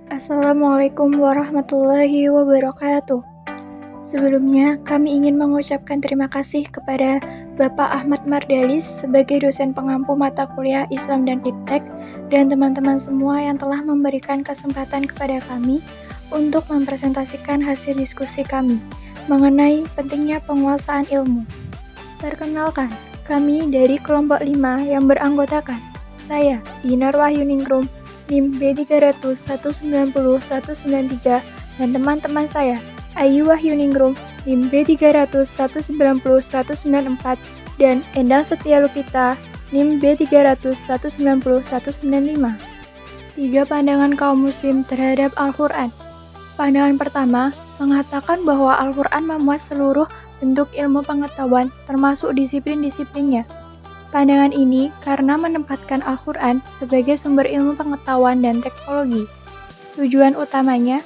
Assalamualaikum warahmatullahi wabarakatuh. Sebelumnya, kami ingin mengucapkan terima kasih kepada Bapak Ahmad Mardalis sebagai dosen pengampu mata kuliah Islam dan Iptek dan teman-teman semua yang telah memberikan kesempatan kepada kami untuk mempresentasikan hasil diskusi kami mengenai pentingnya penguasaan ilmu. Perkenalkan, kami dari kelompok 5 yang beranggotakan saya, Dinar Wahyuningrum, NIM B300-190-193, dan teman-teman saya, Ayu Wahyuningrum, NIM B300-190-194, dan Endang Setia Lupita, NIM B300-190-195. 3 pandangan kaum muslim terhadap Al-Quran. Pandangan pertama mengatakan bahwa Al-Quran memuat seluruh bentuk ilmu pengetahuan termasuk disiplin-disiplinnya. Pandangan ini karena menempatkan Al-Quran sebagai sumber ilmu pengetahuan dan teknologi. Tujuan utamanya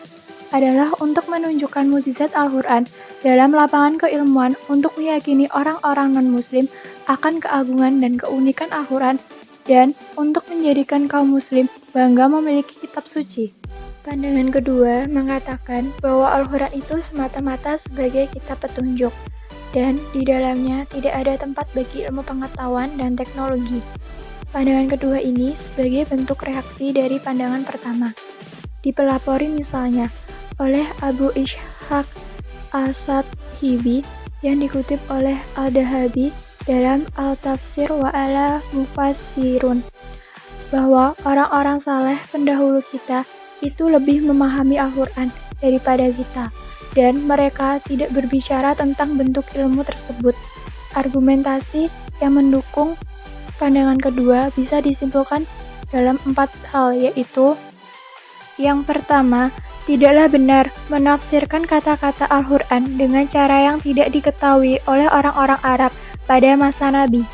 adalah untuk menunjukkan mukjizat Al-Quran dalam lapangan keilmuan untuk meyakini orang-orang non-muslim akan keagungan dan keunikan Al-Quran dan untuk menjadikan kaum muslim bangga memiliki kitab suci. Pandangan kedua mengatakan bahwa Al-Quran itu semata-mata sebagai kitab petunjuk dan di dalamnya tidak ada tempat bagi ilmu pengetahuan dan teknologi. Pandangan kedua ini sebagai bentuk reaksi dari pandangan pertama. Dipelopori misalnya oleh Abu Ishaq As-Sahibi yang dikutip oleh Al-Dahabi dalam Al-Tafsir wa ala Mufassirun, bahwa orang-orang saleh pendahulu kita itu lebih memahami Al-Quran daripada kita, dan mereka tidak berbicara tentang bentuk ilmu tersebut. Argumentasi yang mendukung pandangan kedua bisa disimpulkan dalam 4 hal, yaitu yang pertama, tidaklah benar menafsirkan kata-kata Al-Quran dengan cara yang tidak diketahui oleh orang-orang Arab pada masa Nabi.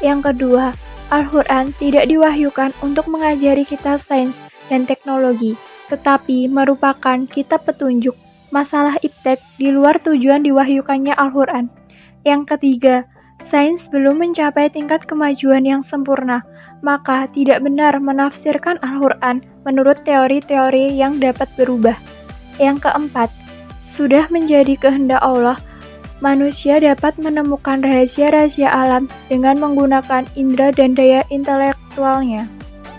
Yang kedua, Al-Quran tidak diwahyukan untuk mengajari kita sains dan teknologi, tetapi merupakan kitab petunjuk. Masalah iptek di luar tujuan diwahyukannya Al-Quran. Yang ketiga, sains belum mencapai tingkat kemajuan yang sempurna, maka tidak benar menafsirkan Al-Quran menurut teori-teori yang dapat berubah. Yang keempat, sudah menjadi kehendak Allah, manusia dapat menemukan rahasia-rahasia alam dengan menggunakan indera dan daya intelektualnya.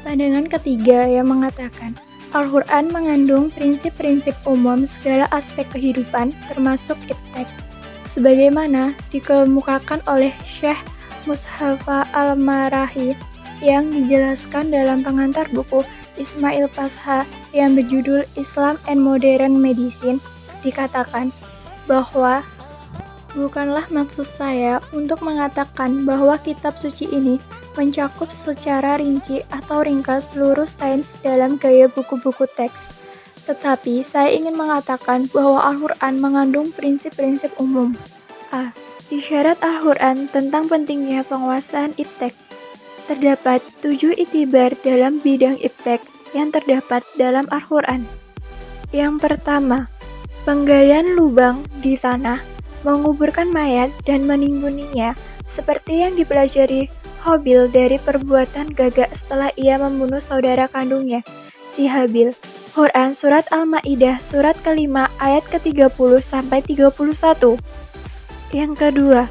Pandangan ketiga yang mengatakan Al-Quran mengandung prinsip-prinsip umum segala aspek kehidupan termasuk iptek, sebagaimana dikemukakan oleh Syekh Mushafa Al-Marahi yang dijelaskan dalam pengantar buku Ismail Pasha yang berjudul Islam and Modern Medicine. Dikatakan bahwa bukanlah maksud saya untuk mengatakan bahwa kitab suci ini mencakup secara rinci atau ringkas seluruh sains dalam gaya buku-buku teks. Tetapi saya ingin mengatakan bahwa Al-Quran mengandung prinsip-prinsip umum. A. Isyarat Al-Quran tentang pentingnya penguasaan iptek. Terdapat 7 itibar dalam bidang iptek yang terdapat dalam Al-Quran. Yang pertama, penggalian lubang di tanah, menguburkan mayat dan menimbuninya, seperti yang dipelajari Habil dari perbuatan gagak setelah ia membunuh saudara kandungnya, si Habil. Quran Surat Al-Ma'idah Surat ke-5 ayat ke-30-31. Yang kedua,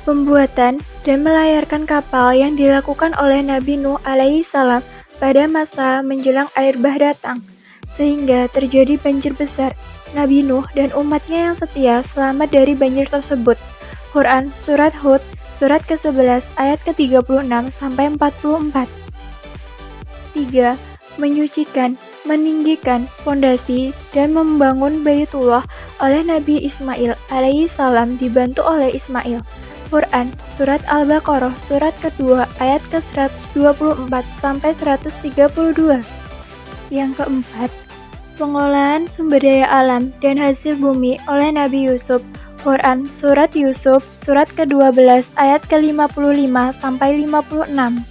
pembuatan dan melayarkan kapal yang dilakukan oleh Nabi Nuh alaihissalam pada masa menjelang air bah datang, sehingga terjadi banjir besar. Nabi Nuh dan umatnya yang setia selamat dari banjir tersebut. Quran Surat Hud Surat ke-11 ayat ke-36-44. 3. Menyucikan, meninggikan fondasi dan membangun Baitullah oleh Nabi Ismail alaihissalam dibantu oleh Ismail. Quran Surat Al-Baqarah Surat ke-2 ayat ke-124-132. Yang keempat, pengolahan sumber daya alam dan hasil bumi oleh Nabi Yusuf. Quran Surat Yusuf Surat ke-12 ayat ke-55-56.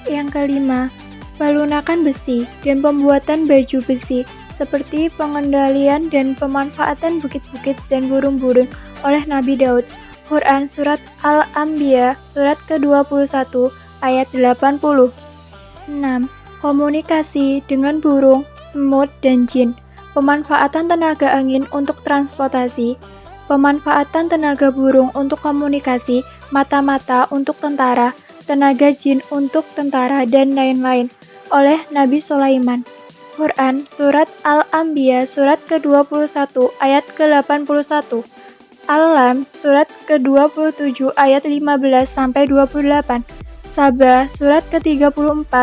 Yang kelima, pelunakan besi dan pembuatan baju besi seperti pengendalian dan pemanfaatan bukit-bukit dan burung-burung oleh Nabi Daud. Quran Surat Al-Anbiya Surat ke-21 ayat 80. 6. Komunikasi dengan burung semut, dan jin. Pemanfaatan tenaga angin untuk transportasi, pemanfaatan tenaga burung untuk komunikasi, mata-mata untuk tentara, tenaga jin untuk tentara, dan lain-lain. Oleh Nabi Sulaiman. Quran Surat Al-Anbiya Surat ke-21 ayat ke-81. Al-Lam Surat ke-27 ayat 15-28. Sabah Surat ke-34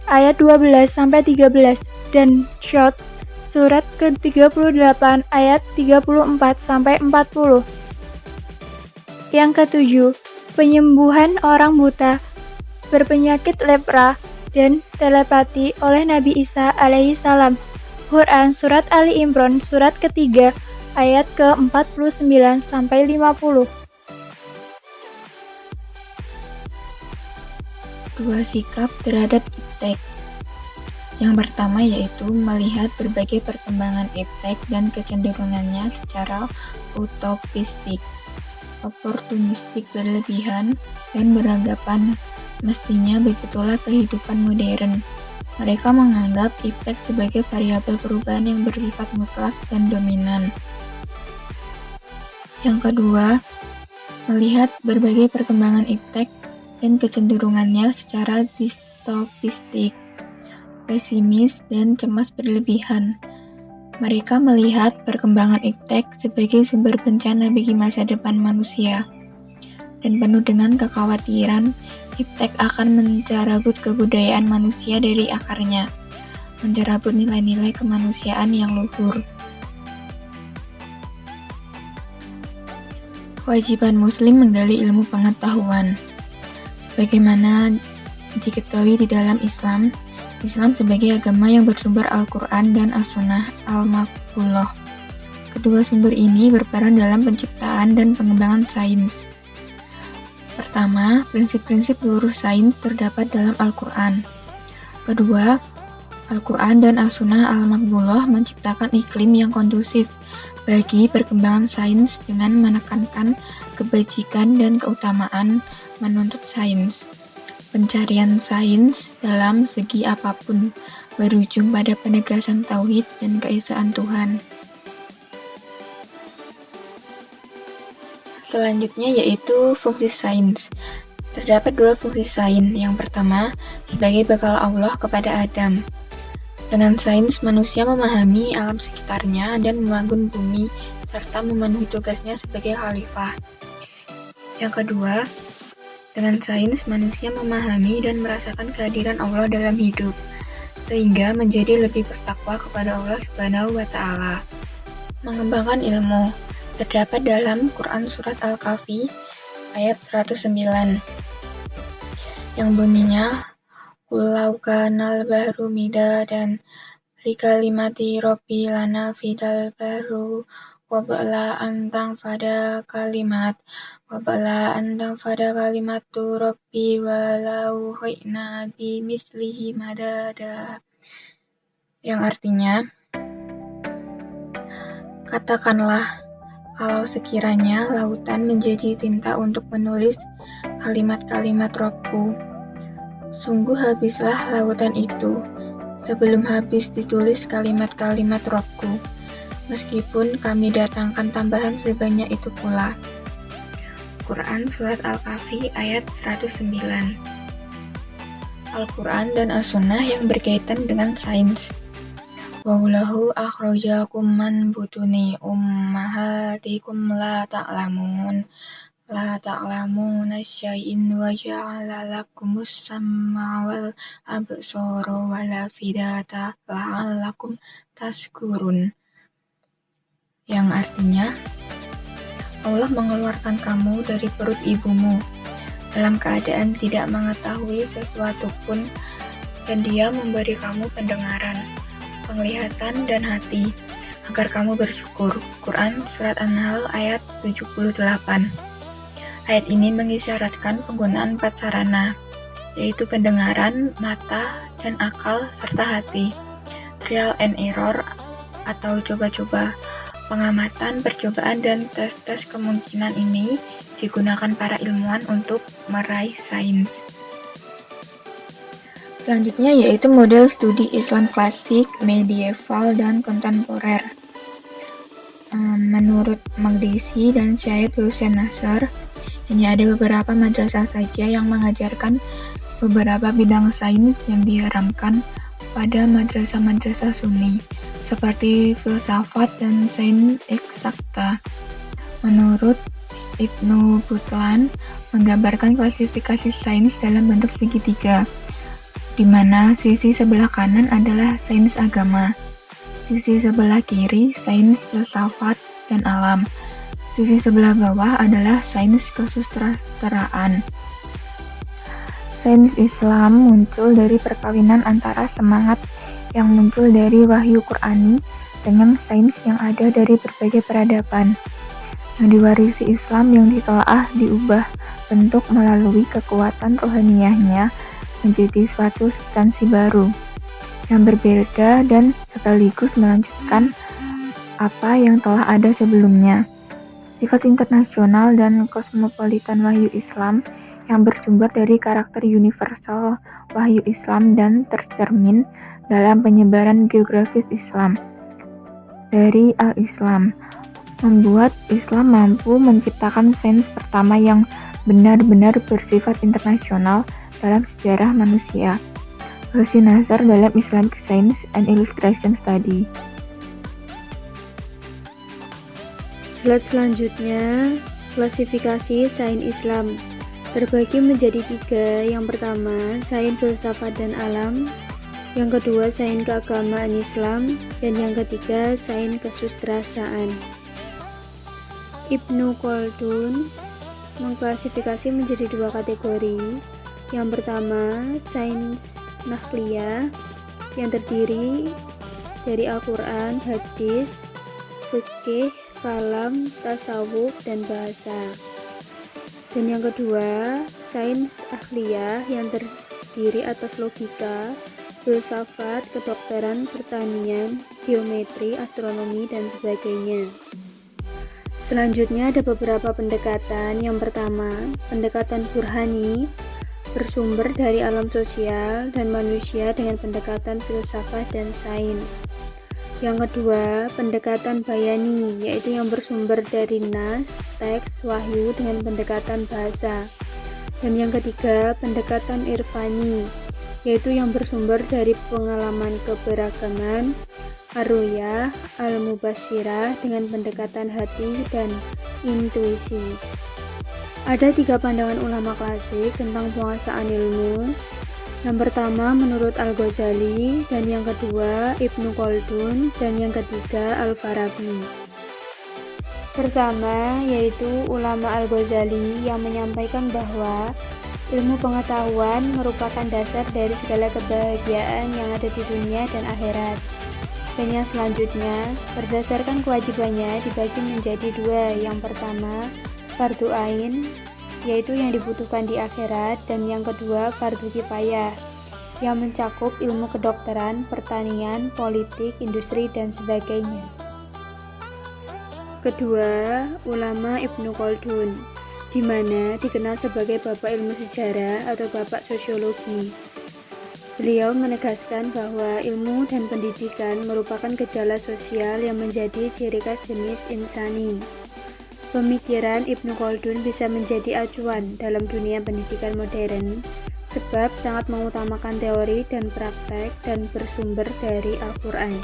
ayat 12-13 dan Syot Surat ke-38 ayat 34-40. Yang ketujuh, penyembuhan orang buta berpenyakit lepra dan telepati oleh Nabi Isa alaihi salam. Quran Surat Ali Imran Surat ketiga ayat ke-49-50. Dua sikap terhadap iptek. Yang pertama yaitu melihat berbagai perkembangan iptek dan kecenderungannya secara utopistik, oportunistik berlebihan, dan beranggapan mestinya begitulah kehidupan modern. Mereka menganggap iptek sebagai variabel perubahan yang bersifat mutlak dan dominan. Yang kedua, melihat berbagai perkembangan iptek dan kecenderungannya secara distopistik, pesimis, dan cemas berlebihan. Mereka melihat perkembangan iptek sebagai sumber bencana bagi masa depan manusia, dan penuh dengan kekhawatiran iptek akan mencarabut kebudayaan manusia dari akarnya, mencarabut nilai-nilai kemanusiaan yang luhur. Kewajiban Muslim menggali ilmu pengetahuan. Bagaimana diketahui di dalam Islam sebagai agama yang bersumber Al-Quran dan As-Sunnah Al-Maqbulah. Kedua sumber ini berperan dalam penciptaan dan pengembangan sains. Pertama, prinsip-prinsip luruh sains terdapat dalam Al-Quran. Kedua, Al-Quran dan As-Sunnah Al-Maqbulah menciptakan iklim yang kondusif bagi perkembangan sains dengan menekankan kebajikan dan keutamaan menuntut sains. Pencarian sains dalam segi apapun berujung pada penegasan tauhid dan keesaan Tuhan. Selanjutnya yaitu fungsi sains. Terdapat dua fungsi sains. Yang pertama, sebagai bekal Allah kepada Adam. Dengan sains, manusia memahami alam sekitarnya dan membangun bumi, serta memenuhi tugasnya sebagai khalifah. Yang kedua, dengan sains, manusia memahami dan merasakan kehadiran Allah dalam hidup, sehingga menjadi lebih bertakwa kepada Allah Subhanahu wa Ta'ala. Mengembangkan ilmu terdapat dalam Quran Surat Al-Kahfi ayat 109 yang bunyinya Qul law kanal bahru midadan likalimati rabbi lanafidal bahru wabala antang pada kalimat kalimatu rabbi walau khina bimislihi madada, yang artinya, katakanlah kalau sekiranya lautan menjadi tinta untuk menulis kalimat-kalimat Rabbku, sungguh habislah lautan itu sebelum habis ditulis kalimat-kalimat Rabbku, meskipun kami datangkan tambahan sebanyak itu pula. Quran Surat Al-Kahfi ayat 109. Al-Quran dan As-Sunnah yang berkaitan dengan sains. Wallahu akhrajakum man butuni ummahatikum la ta'lamuna syai'in wa ja'ala lakumus sam'a wal absara wal afidata la'allakum tashkurun, yang artinya, Allah mengeluarkan kamu dari perut ibumu dalam keadaan tidak mengetahui sesuatu pun, dan Dia memberi kamu pendengaran, penglihatan, dan hati agar kamu bersyukur. Quran Surat An-Nahl ayat 78. Ayat ini mengisyaratkan penggunaan 4 sarana, yaitu pendengaran, mata, dan akal, serta hati. Trial and error atau coba-coba, pengamatan, percobaan, dan tes-tes kemungkinan ini digunakan para ilmuwan untuk meraih sains. Selanjutnya yaitu model studi Islam klasik, medieval, dan kontemporer. Menurut Magdisi dan Syed Hussein Nasr, hanya ada beberapa madrasah saja yang mengajarkan beberapa bidang sains yang diharamkan pada madrasah-madrasah Sunni, seperti filsafat dan sains eksakta. Menurut Ibnu Butlan, menggambarkan klasifikasi sains dalam bentuk segitiga, di mana sisi sebelah kanan adalah sains agama, sisi sebelah kiri sains filsafat dan alam, sisi sebelah bawah adalah sains kesusastraan. Sains Islam muncul dari perkawinan antara semangat yang muncul dari wahyu Qur'ani dengan sains yang ada dari berbagai peradaban, yang diwarisi Islam yang ditelaah diubah bentuk melalui kekuatan rohaniyahnya menjadi suatu substansi baru yang berbeda dan sekaligus melanjutkan apa yang telah ada sebelumnya. Sifat internasional dan kosmopolitan wahyu Islam yang bersumber dari karakter universal wahyu Islam dan tercermin dalam penyebaran geografis Islam dari Al-Islam membuat Islam mampu menciptakan sains pertama yang benar-benar bersifat internasional dalam sejarah manusia. Hussein Nasr dalam Islamic Science and Illustration Study. Slide selanjutnya, klasifikasi sains Islam terbagi menjadi 3. Yang pertama, sains filsafat dan alam. Yang kedua, sains keagamaan Islam. Dan yang ketiga, sains kesusastraan. Ibnu Khaldun mengklasifikasi menjadi 2 kategori. Yang pertama, sains nakhliyah yang terdiri dari Al-Quran, hadis, fikih, kalam, tasawuf, dan bahasa. Dan yang kedua, sains akhliyah yang terdiri atas logika, filsafat, kedokteran, pertanian, geometri, astronomi, dan sebagainya. Selanjutnya ada beberapa pendekatan. Yang pertama, pendekatan burhani bersumber dari alam sosial dan manusia dengan pendekatan filsafat dan sains. Yang kedua, pendekatan bayani, yaitu yang bersumber dari nas, teks, wahyu dengan pendekatan bahasa. Dan yang ketiga, pendekatan irfani, yaitu yang bersumber dari pengalaman keberagaman, ar-ruyah, al-mubasyirah dengan pendekatan hati dan intuisi. Ada 3 pandangan ulama klasik tentang penguasaan ilmu. Yang pertama menurut Al-Ghazali, dan yang kedua Ibnu Khaldun, dan yang ketiga Al-Farabi. Pertama yaitu ulama Al-Ghazali yang menyampaikan bahwa ilmu pengetahuan merupakan dasar dari segala kebahagiaan yang ada di dunia dan akhirat. Dan yang selanjutnya, berdasarkan kewajibannya dibagi menjadi 2. Yang pertama, fardu ain, yaitu yang dibutuhkan di akhirat, dan yang kedua fardu kifayah, yang mencakup ilmu kedokteran, pertanian, politik, industri, dan sebagainya. Kedua, ulama Ibnu Khaldun, di mana dikenal sebagai bapak ilmu sejarah atau bapak sosiologi. Beliau menegaskan bahwa ilmu dan pendidikan merupakan gejala sosial yang menjadi ciri khas jenis insani. Pemikiran Ibnu Khaldun bisa menjadi acuan dalam dunia pendidikan modern sebab sangat mengutamakan teori dan praktek dan bersumber dari Al-Quran.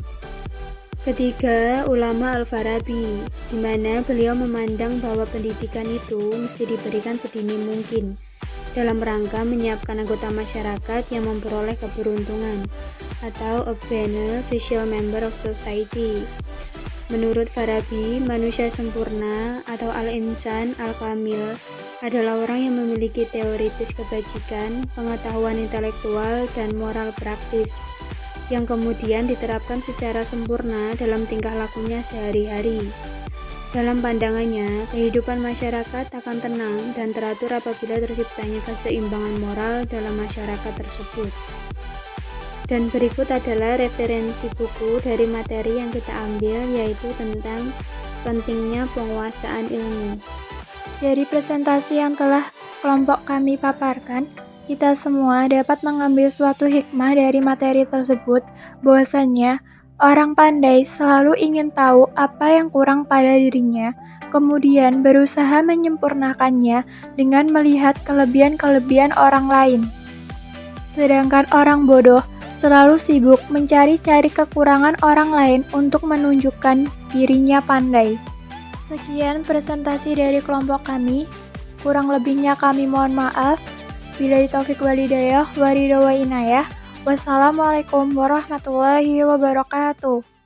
Ketiga, ulama Al-Farabi, di mana beliau memandang bahwa pendidikan itu mesti diberikan sedini mungkin dalam rangka menyiapkan anggota masyarakat yang memperoleh keberuntungan atau a beneficial member of society. Menurut Farabi, manusia sempurna atau al-insan al-kamil adalah orang yang memiliki teoritis kebajikan, pengetahuan intelektual, dan moral praktis yang kemudian diterapkan secara sempurna dalam tingkah lakunya sehari-hari. Dalam pandangannya, kehidupan masyarakat akan tenang dan teratur apabila terciptanya keseimbangan moral dalam masyarakat tersebut. Dan berikut adalah referensi buku dari materi yang kita ambil, yaitu tentang pentingnya penguasaan ilmu. Dari presentasi yang telah kelompok kami paparkan, Kita semua dapat mengambil suatu hikmah dari materi tersebut, bahwasannya orang pandai selalu ingin tahu apa yang kurang pada dirinya, kemudian berusaha menyempurnakannya dengan melihat kelebihan-kelebihan orang lain. Sedangkan orang bodoh selalu sibuk mencari-cari kekurangan orang lain untuk menunjukkan dirinya pandai. Sekian presentasi dari kelompok kami. Kurang lebihnya kami mohon maaf. Billahi taufik walhidayah, waridho wa inayah. Wassalamualaikum warahmatullahi wabarakatuh.